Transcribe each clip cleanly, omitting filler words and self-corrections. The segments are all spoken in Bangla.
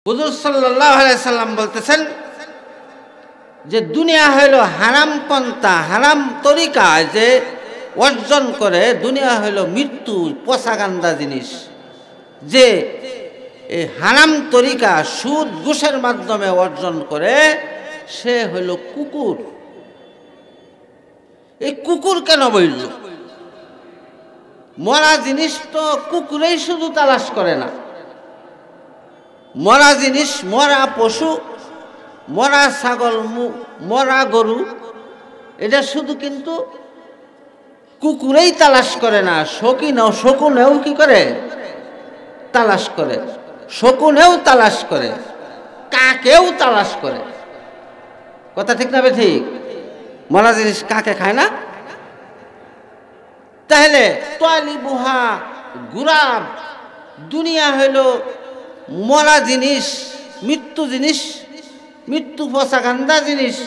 হুজুর সাল্লাল্লাহু আলাইহি সাল্লাম বলতেছেন যে দুনিয়া হইল হারাম পন্থা, হারাম তরিকা যে অর্জন করে, দুনিয়া হইল মৃত্যু, পচাগান্দা জিনিস। যে এই হারাম তরিকা সুদ ঘুষের মাধ্যমে অর্জন করে সে হইল কুকুর। এই কুকুর কেন বলল? মরা জিনিস তো কুকুরেই শুধু তালাশ করে না, মরা জিনিস, মরা পশু, মরা ছাগল, মরা গরু, এটা শুধু কিন্তু কুকুরেই তালাশ করে না, শকুনেও কি করে? তালাশ করে। শকুনেও তালাশ করে, কাকেও তালাশ করে। কথা ঠিক না ঠিক? মরা জিনিস কাকে খায় না? তাহলে তালিবুহা গুরাব, দুনিয়া হইল মরা জিনিস, মৃত্যু জিনিস, মৃত্যু পচাগান্দা জিনিস।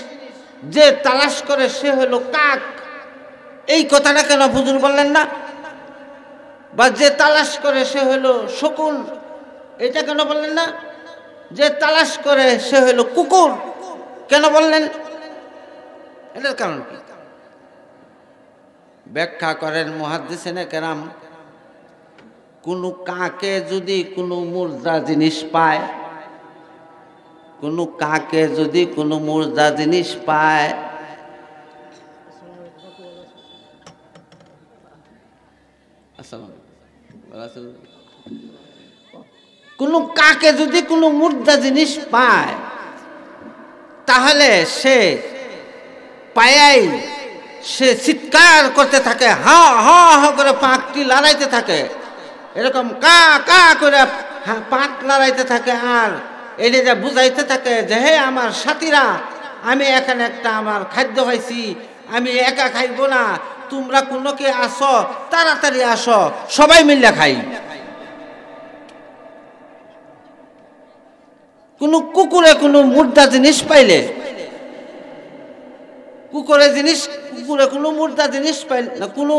যে তালাশ করে সে হইল কাক। এই কথাটা কেন হুজুর বললেন না? বা যে তালাশ করে সে হইল শকুন, এটা কেন বললেন না? যে তালাশ করে সে হইল কুকুর, কেন বললেন? এটার কারণ কি? ব্যাখ্যা করেন মুহাদ্দিসিনে কেরাম, কোনো কাকে যদি কোনো মুর্দা জিনিস পায়, কোনো কাকে যদি কোনো মুর্দা জিনিস পায়, কোনো কাকে যদি কোনো মুর্দা জিনিস পায়, তাহলে সে পায়াই সে চিৎকার করতে থাকে, হা হা হা করে পাকটি লড়াইতে থাকে, এরকম কা কা করে পাক লড়াইতে থাকে। আর এটা যা বুঝাইতে থাকে যে হে আমার সাথীরা, আমি এখানে একটা আমার খাদ্য খাইছি, আমি একা খাইব না, তোমরা কোনো কে আসো, তাড়াতাড়ি আসো, সবাই মিলে খাই। কোনো কুকুরে কোনো মুর্দা জিনিস পাইলে, কুকুরে কোনো মুর্দা জিনিস পাইলে না, কোনো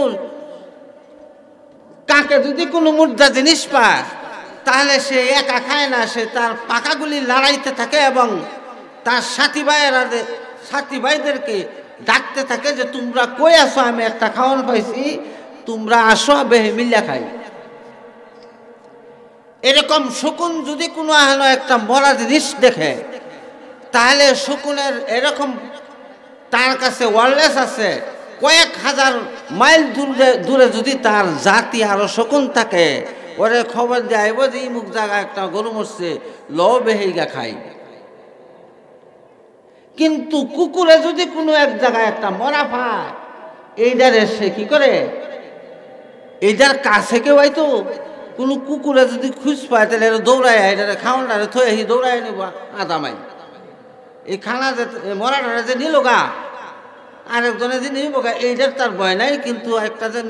কাকে যদি কোনো মুর্দা জিনিস পায়, তাহলে সে একা খায় না, সে তার পাকাগুলি লড়াইতে থাকে এবং তার সাথী ভাইদেরকে ডাকতে থাকে যে তোমরা কই আসো, আমি একটা খাওয়ান পাইছি, তোমরা আসো, বেহে মিল্লা খাই। এরকম শকুন যদি কোনো একটা মরা জিনিস দেখে, তাহলে শকুনের এরকম তার কাছে ওয়ারলেস আছে, কয়েক হাজার মাইল দূরে যদি তার জাতি আরো শকুন থাকে, ওরে খবর দেব যে ইমুক জায়গায় একটা গরু মরছে, ল বেহিগা খাই। কিন্তু কুকুরে যদি কোনো এক জায়গায় একটা মরা পায়, এইটারে সে কি করে? এইটার কাছে কেউ হয়তো কোনো কুকুরে যদি খুঁজ পায়, তাহলে দৌড়ায় এটারে খাওয়ানটারে থয়ে দৌড়ায় নিব আধা মাইল। এই খানা যে মরাটারে যে নিল গা, আরেকজনে যে নিব গা, এইটার তার ভয় নাই। কিন্তু একটা যে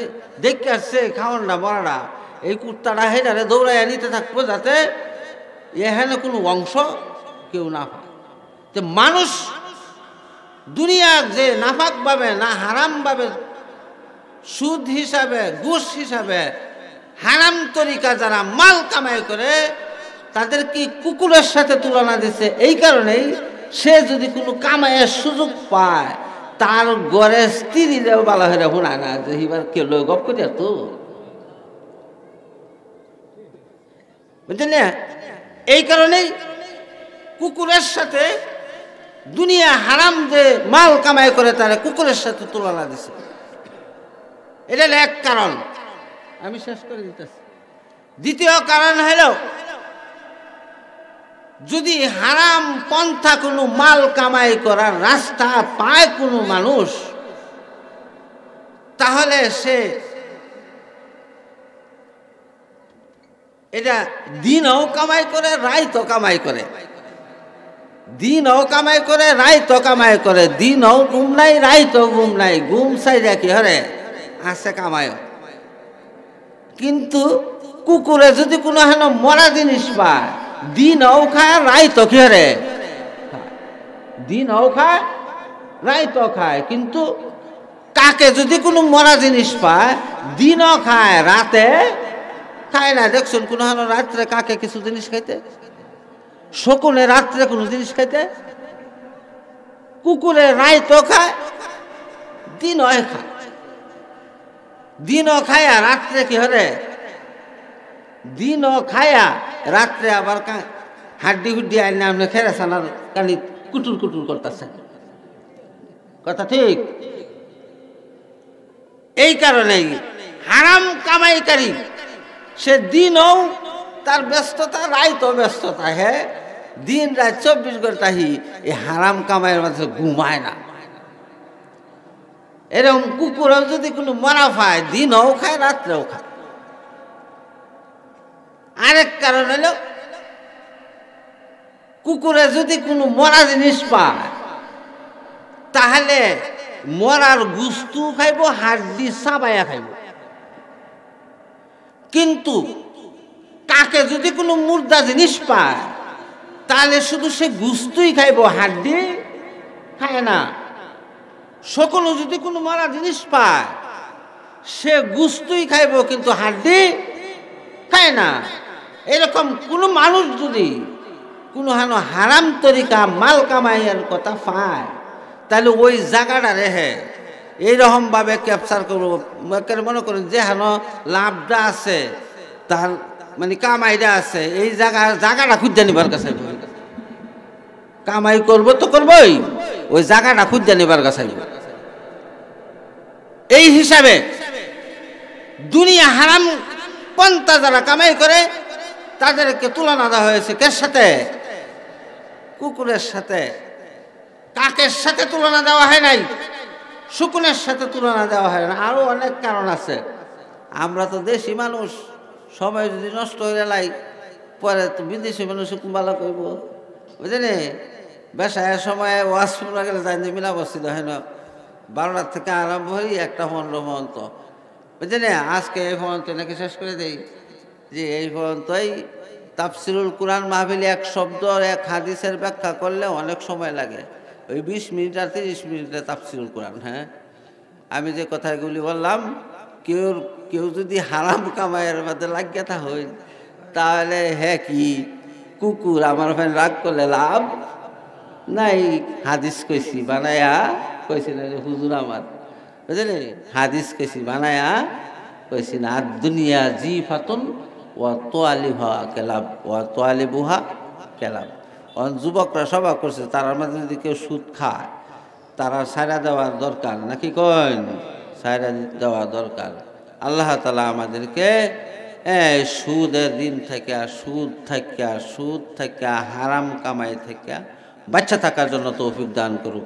দেখে আসছে খাওয়ানটা মরাটা, এই কুত্তাটা হেটারে দৌড়াইয়া নিতে থাকবো, যাতে এখানে কোনো অংশ কেউ না পায়। যে মানুষ দুনিয়ার যে নাফাক ভাবে, না হারাম ভাবে, সুদ হিসাবে, ঘুষ হিসাবে, হারাম তরিকা যারা মাল কামাই করে, তাদের কি কুকুরের সাথে তুলনা দিচ্ছে। এই কারণেই সে যদি কোনো কামাইয়ের সুযোগ পায়, তার ঘরে স্ত্রীরাও বালা হয়ে শোনায় না যে এবার কে লোক গপ করি তো, বুঝলেন না? এই কারণেই কুকুরের সাথে দুনিয়া হারাম যে মাল কামাই করে, তারা কুকুরের সাথে তুলনা দিছে। এটা এক কারণ, আমি শেষ করে দিতেছি। দ্বিতীয় কারণ হলো, যদি হারাম পন্থা কোনো মাল কামাই করার রাস্তা পায় কোনো মানুষ, তাহলে সে এটা দিনও কামাই করে, রাইতও কামাই করে, দিনও কামাই করে, রাইতও কামাই করে, দিনও ঘুম নাই, রাইতও ঘুম নাই, ঘুম চাই দেখি হরে আছে কামায়। কিন্তু কুকুরে যদি কোনো হেন মরা জিনিস পায়, দিনও খায়, রাইতও কি হরে, দিনও খায়, রাইতও খায়। কিন্তু কাকে যদি কোনো মরা জিনিস পায়, দিনও খায়, রাতে খায় না। দেখছেন কোনো হেন রাত্রে কাকে কিছু জিনিস খাইতে? শকুনে রাত্রে কোনো জিনিস খাইতে, কুকুরে রাইতও খায়, দিনও খায়। দিনও খায়া রাত্রে কি হরে, দিনও খায়া রাত্রে আবার হাড্ডি হুড্ডি আইনে আপনি খেরেছেন আর কানি কুটুর কুটুর করতেছেন। কথা ঠিক? এই কারণেই হারাম কামাইকারী সে দিনও তার ব্যস্ততা, রাইতও ব্যস্ততা। হ্যাঁ, দিন রাত 24 ঘন্টা এই হারাম কামাইয়ের মাঝে ঘুমায় না। এরকম কুকুরও যদি কোনো মরা পায়, দিনও খায় রাত্রেও খায়। আরেক কারণ হলো কুকুরে যদি কোনো মরা জিনিস পায় তাহলে মরার গুস্তু খাইব, হাড্ডি চাবাইয়া খাইব। কিন্তু কাকে যদি কোনো মুর্দা জিনিস পায় তাহলে শুধু সে গুস্তুই খাইব, হাড্ডি খায় না। শকুন যদি কোনো মরা জিনিস পায় সে গুস্তুই খাইব, কিন্তু হাড্ডি খায় না। এরকম কোনো মানুষ যদি কোনো হারাম তরিকা মাল কামাইয়ের কথা পায় তাহলে ওই জায়গাটা রেহে এইরকম ভাবে ক্যাপচার করবো। মনে করেন যে লাভটা আছে, তার মানে কামাইটা আছে, এই জায়গাটা খুঁজে নিবার কাছে কামাই করবো তো করবোই, ওই জায়গাটা খুঁজে নিবার কাছে। এই হিসাবে দুনিয়া হারাম পন্থা যারা কামাই করে তাদেরকে তুলনা দেওয়া হয়েছে কার সাথে? কুকুরের সাথে। কাকের সাথে তুলনা দেওয়া হয় নাই, শকুনের সাথে তুলনা দেওয়া হয় না। আরো অনেক কারণ আছে। আমরা তো দেশি মানুষ, সময় যদি নষ্ট হয়ে লাই পরে তো বিদেশি মানুষ ভালো করব, বুঝলেন? বেসায়ের সময় ওয়াশ পুরা গেলে তাই মিলা বসছিল হয় না, 12টার থেকে আরম্ভ হই 1টা 15 পর্যন্ত, বুঝলেন? আজকে এই পর্যন্ত নাকি শেষ করে দেই যে এই পর্যন্তই তাফসিরুল কুরআন মাহফিলে এক শব্দ আর এক হাদিসের ব্যাখ্যা করলে অনেক সময় লাগে। ওই 20 মিনিট আর 30 মিনিটে তাফসিরুল কুরআন। হ্যাঁ, আমি যে কথাগুলি বললাম, কেউ যদি হারাম কামাইয়ের মধ্যে লাগিয়ে হই তাহলে হ্যাঁ কি কুকুর আমার ওখানে রাগ করলে লাভ নাই। হাদিস কইছি বানায়া কইছি না হুজুর আমার, বুঝলি? হাদিস কইছি বানায়া কইছি না। আর দুনিয়া জি ফাতুন ও তোয়ালিভা কেলাব, ও তোয়ালিবুহা কেলাব। যুবকরা সভা করছে, তার মধ্যে যদি কেউ সুদ খায় তারা সাইরা দেওয়ার দরকার, নাকি কইন? সাইরা দেওয়া দরকার। আল্লাহ তাআলা আমাদেরকে সুদের দিন থেকে, সুদ থেকে হারাম কামাই থেকে বাচ্চা থাকার জন্য তৌফিক দান করুক।